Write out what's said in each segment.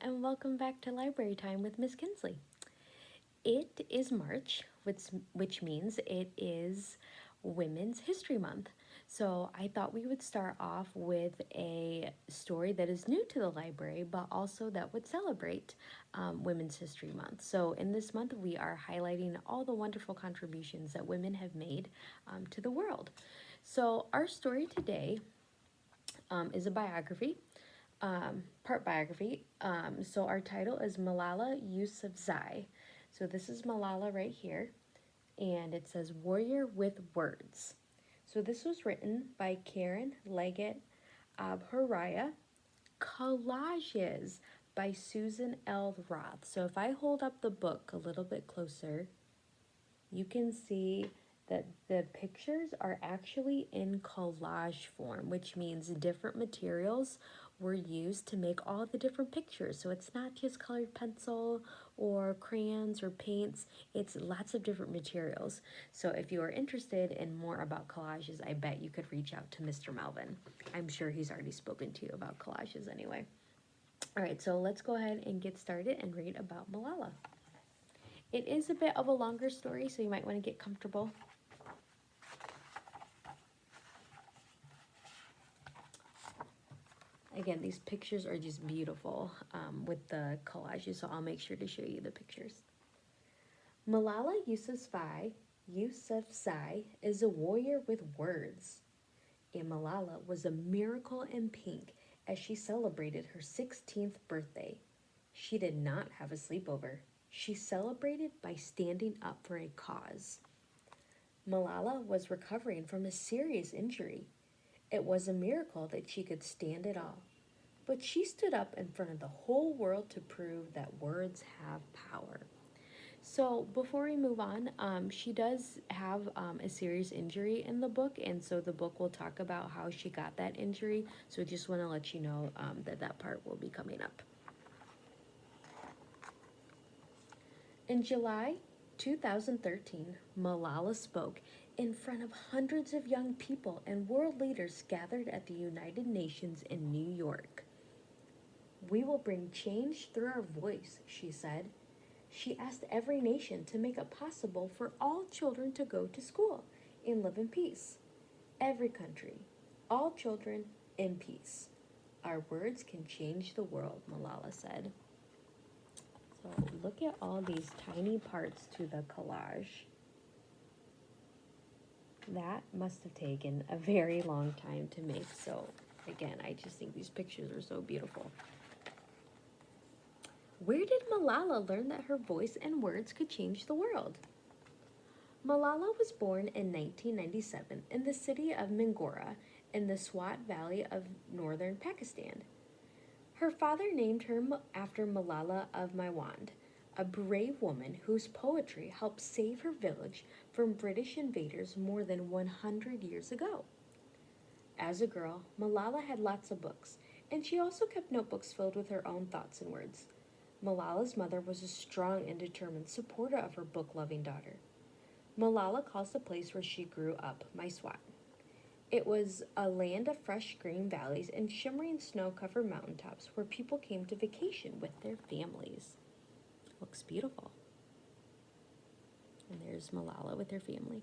and welcome back to Library Time with Miss Kinsley. It is March, which means it is Women's History Month. So I thought we would start off with a story that is new to the library, but also that would celebrate Women's History Month. So in this month, we are highlighting all the wonderful contributions that women have made to the world. So our story today is a biography, part biography. So our title is Malala Yousafzai. So this is Malala right here, and it says Warrior with Words. So this was written by Karen Leggett Abharaya. Collages by Susan L. Roth. So if I hold up the book a little bit closer, you can see that the pictures are actually in collage form, which means different materials were used to make all the different pictures. So it's not just colored pencil or crayons or paints, it's lots of different materials. So if you are interested in more about collages, I bet you could reach out to Mr. Melvin. I'm sure he's already spoken to you about collages anyway. All right, so let's go ahead and get started and read about Malala. It is a bit of a longer story, so you might want to get comfortable. Again, these pictures are just beautiful with the collages, so I'll make sure to show you the pictures. Malala Yousafzai is a warrior with words. And Malala was a miracle in pink as she celebrated her 16th birthday. She did not have a sleepover. She celebrated by standing up for a cause. Malala was recovering from a serious injury. It was a miracle that she could stand it all. But she stood up in front of the whole world to prove that words have power. So before we move on, she does have a serious injury in the book, and so the book will talk about how she got that injury. So I just want to let you know that part will be coming up. In July 2013, Malala spoke in front of hundreds of young people and world leaders gathered at the United Nations in New York. We will bring change through our voice, she said. She asked every nation to make it possible for all children to go to school and live in peace. Every country, all children in peace. Our words can change the world, Malala said. So look at all these tiny parts to the collage. That must have taken a very long time to make. So again, I just think these pictures are so beautiful. Where did Malala learn that her voice and words could change the world? Malala was born in 1997 in the city of Mingora in the Swat Valley of northern Pakistan. Her father named her after Malala of Maiwand, a brave woman whose poetry helped save her village from British invaders more than 100 years ago. As a girl, Malala had lots of books, and she also kept notebooks filled with her own thoughts and words. Malala's mother was a strong and determined supporter of her book-loving daughter. Malala calls the place where she grew up Maiswat. It was a land of fresh green valleys and shimmering snow-covered mountaintops where people came to vacation with their families. Looks beautiful. And there's Malala with her family.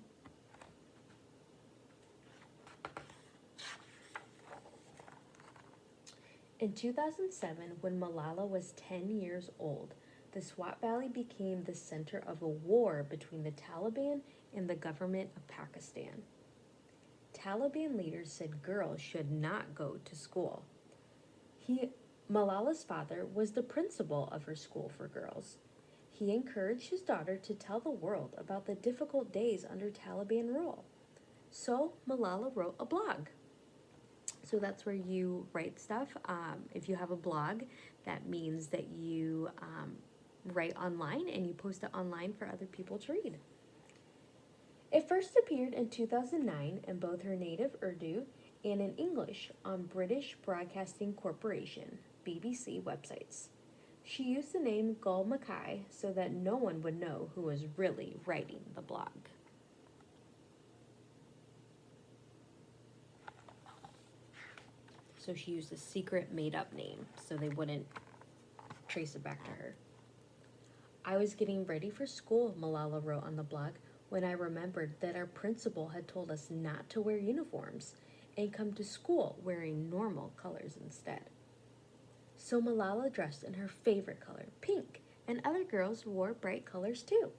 In 2007, when Malala was 10 years old, the Swat Valley became the center of a war between the Taliban and the government of Pakistan. Taliban leaders said girls should not go to school. Malala's father was the principal of her school for girls. He encouraged his daughter to tell the world about the difficult days under Taliban rule. So Malala wrote a blog. So that's where you write stuff. If you have a blog, that means that you write online and you post it online for other people to read. It first appeared in 2009 in both her native Urdu and in English on British Broadcasting Corporation, BBC websites. She used the name Gul Mackay so that no one would know who was really writing the blog. So she used a secret made-up name so they wouldn't trace it back to her. I was getting ready for school, Malala wrote on the blog, when I remembered that our principal had told us not to wear uniforms and come to school wearing normal colors instead. So Malala dressed in her favorite color, pink, and other girls wore bright colors too.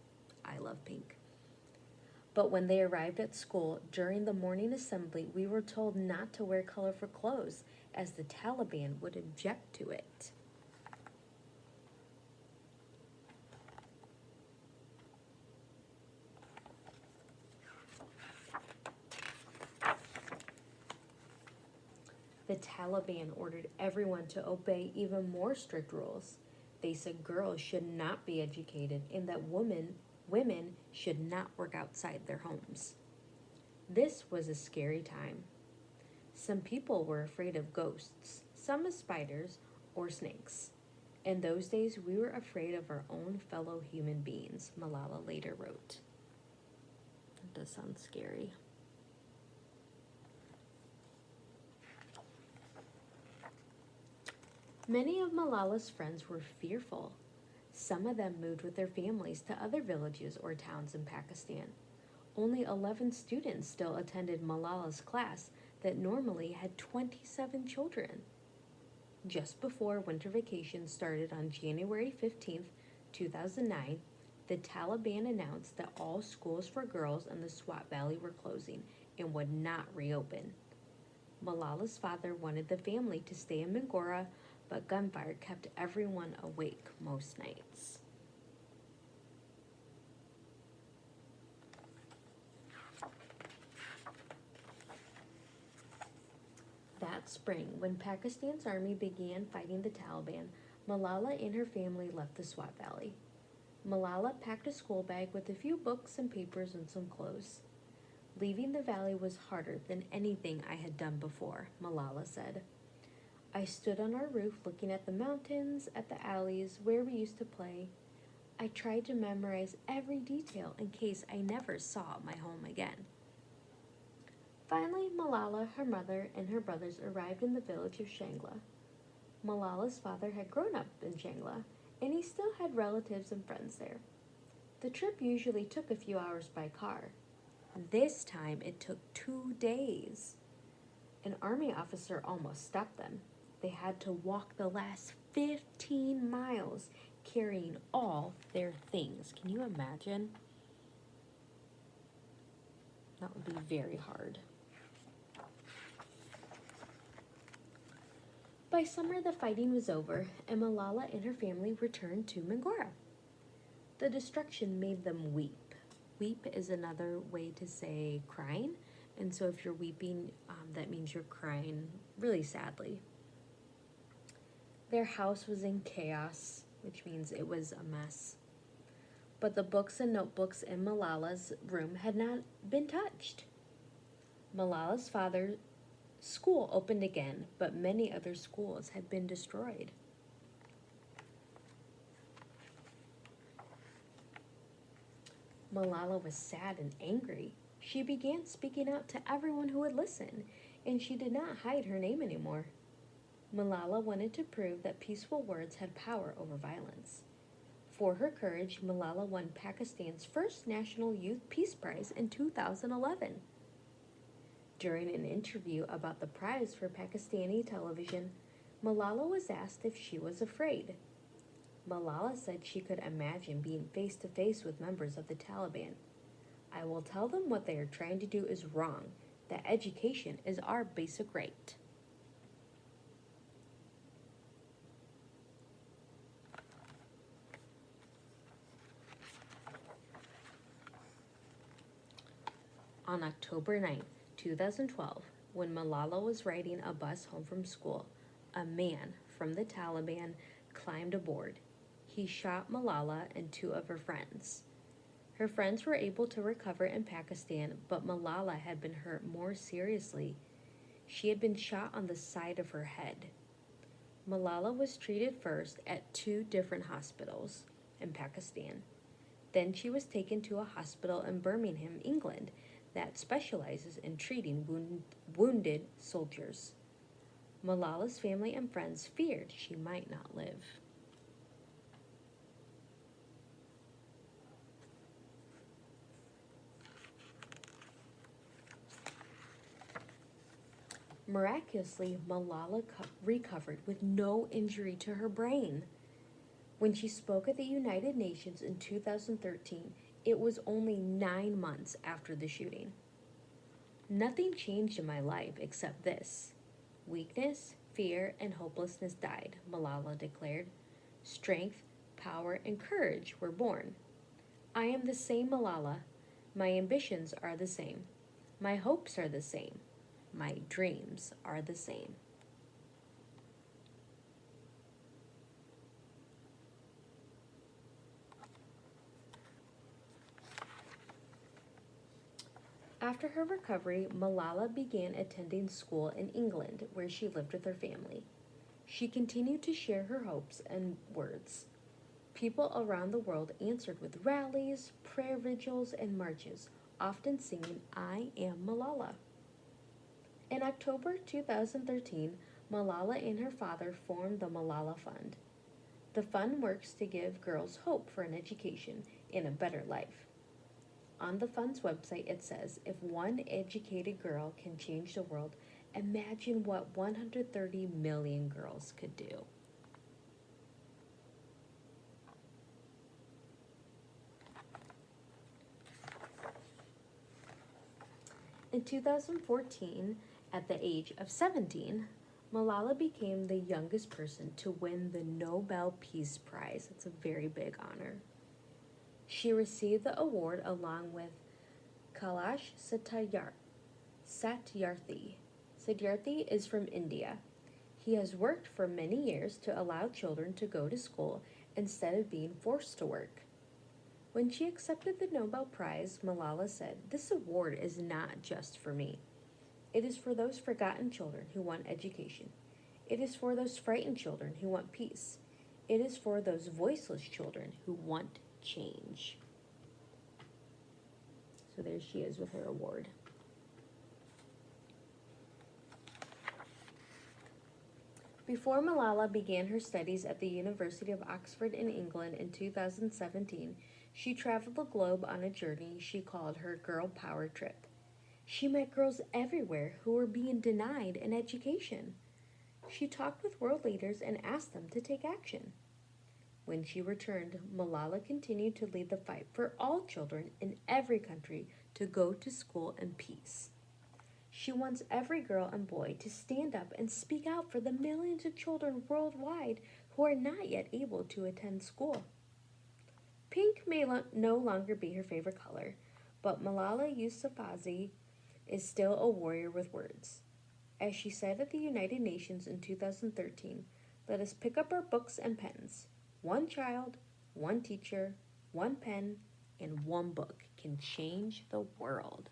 I love pink. But when they arrived at school during the morning assembly, we were told not to wear colorful clothes as the Taliban would object to it. The Taliban ordered everyone to obey even more strict rules. They said girls should not be educated and that women should not work outside their homes. This was a scary time. Some people were afraid of ghosts, some of spiders or snakes. In those days, we were afraid of our own fellow human beings, Malala later wrote. That does sound scary. Many of Malala's friends were fearful. Some of them moved with their families to other villages or towns in Pakistan. Only 11 students still attended Malala's class that normally had 27 children. Just before winter vacation started on January 15, 2009, the Taliban announced that all schools for girls in the Swat Valley were closing and would not reopen. Malala's father wanted the family to stay in Mingora, but gunfire kept everyone awake most nights. That spring, when Pakistan's army began fighting the Taliban, Malala and her family left the Swat Valley. Malala packed a school bag with a few books and papers and some clothes. Leaving the valley was harder than anything I had done before, Malala said. I stood on our roof looking at the mountains, at the alleys where we used to play. I tried to memorize every detail in case I never saw my home again. Finally, Malala, her mother, and her brothers arrived in the village of Shangla. Malala's father had grown up in Shangla, and he still had relatives and friends there. The trip usually took a few hours by car. This time it took 2 days. An army officer almost stopped them. They had to walk the last 15 miles carrying all their things. Can you imagine? That would be very hard. By summer, the fighting was over, and Malala and her family returned to Mingora. The destruction made them weep. Weep is another way to say crying, and so if you're weeping, that means you're crying really sadly. Their house was in chaos, which means it was a mess. But the books and notebooks in Malala's room had not been touched. Malala's father's school opened again, but many other schools had been destroyed. Malala was sad and angry. She began speaking out to everyone who would listen, and she did not hide her name anymore. Malala wanted to prove that peaceful words had power over violence. For her courage, Malala won Pakistan's first National Youth Peace Prize in 2011. During an interview about the prize for Pakistani television, Malala was asked if she was afraid. Malala said she could imagine being face to face with members of the Taliban. I will tell them what they are trying to do is wrong, that education is our basic right. On October 9, 2012, when Malala was riding a bus home from school, a man from the Taliban climbed aboard. He shot Malala and 2 of her friends. Her friends were able to recover in Pakistan, but Malala had been hurt more seriously. She had been shot on the side of her head. Malala was treated first at 2 different hospitals in Pakistan. Then she was taken to a hospital in Birmingham, England, that specializes in treating wounded soldiers. Malala's family and friends feared she might not live. Miraculously, Malala recovered with no injury to her brain. When she spoke at the United Nations in 2013, it was only 9 months after the shooting. Nothing changed in my life except this. Weakness, fear, and hopelessness died, Malala declared. Strength, power, and courage were born. I am the same Malala. My ambitions are the same. My hopes are the same. My dreams are the same. After her recovery, Malala began attending school in England, where she lived with her family. She continued to share her hopes and words. People around the world answered with rallies, prayer vigils, and marches, often singing, I am Malala. In October 2013, Malala and her father formed the Malala Fund. The fund works to give girls hope for an education and a better life. On the fund's website, it says, if one educated girl can change the world, imagine what 130 million girls could do. In 2014, at the age of 17, Malala became the youngest person to win the Nobel Peace Prize. It's a very big honor. She received the award along with Kailash Satyarthi. Satyarthi is from India. He has worked for many years to allow children to go to school instead of being forced to work. When she accepted the Nobel Prize, Malala said, this award is not just for me. It is for those forgotten children who want education. It is for those frightened children who want peace. It is for those voiceless children who want change. So there she is with her award. Before Malala began her studies at the University of Oxford in England in 2017, she traveled the globe on a journey she called her Girl Power Trip. She met girls everywhere who were being denied an education. She talked with world leaders and asked them to take action. When she returned, Malala continued to lead the fight for all children in every country to go to school in peace. She wants every girl and boy to stand up and speak out for the millions of children worldwide who are not yet able to attend school. Pink may no longer be her favorite color, but Malala Yousafzai is still a warrior with words. As she said at the United Nations in 2013, let us pick up our books and pens. One child, one teacher, one pen, and one book can change the world.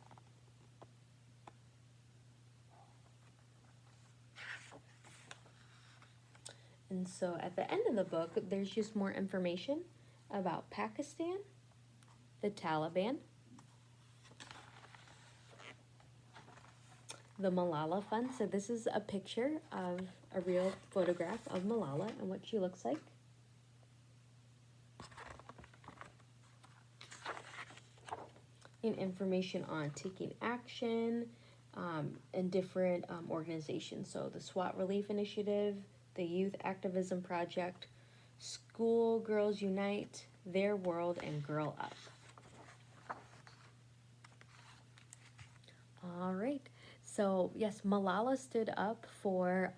And so at the end of the book, there's just more information about Pakistan, the Taliban, the Malala Fund. So this is a picture of a real photograph of Malala and what she looks like. And information on taking action in different organizations. So the SWAT Relief Initiative, the Youth Activism Project, School Girls Unite, Their World, and Girl Up. All right. So, yes, Malala stood up for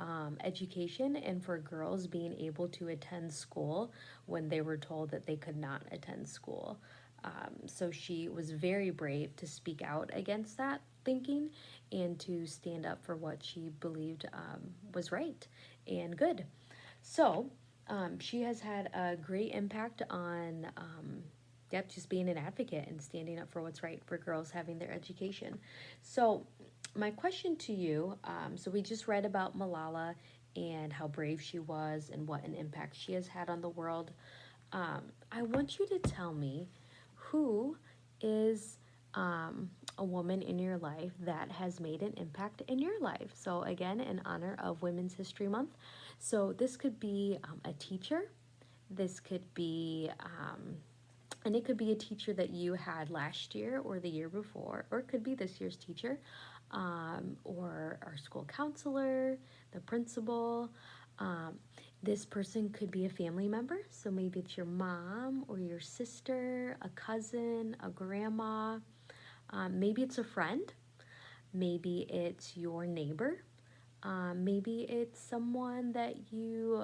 education and for girls being able to attend school when they were told that they could not attend school. So she was very brave to speak out against that thinking and to stand up for what she believed was right and good. So she has had a great impact on just being an advocate and standing up for what's right for girls having their education. So my question to you, so we just read about Malala and how brave she was and what an impact she has had on the world. I want you to tell me who is a woman in your life that has made an impact in your life. So again, in honor of Women's History Month. So this could be a teacher. This could be, and it could be a teacher that you had last year or the year before, or it could be this year's teacher. or our school counselor, the principal. Um, this person could be a family member, so maybe it's your mom or your sister, a cousin, a grandma. Maybe it's a friend. Maybe it's your neighbor. Maybe it's someone that you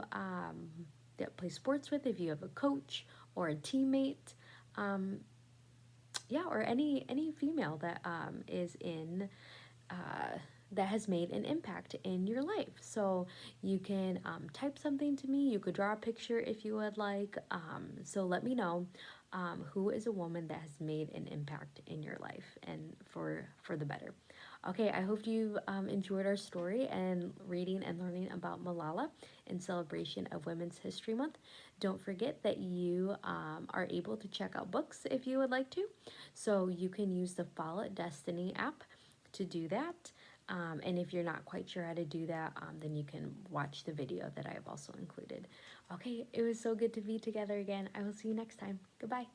that play sports with, if you have a coach or a teammate. Um, yeah, or any female that is in that has made an impact in your life. So you can type something to me. You could draw a picture if you would like. So let me know who is a woman that has made an impact in your life and for the better. Okay, I hope you enjoyed our story and reading and learning about Malala in celebration of Women's History Month. Don't forget that you are able to check out books if you would like to. So you can use the Follow Destiny app to do that. And if you're not quite sure how to do that, then you can watch the video that I have also included. Okay, it was so good to be together again. I will see you next time. Goodbye.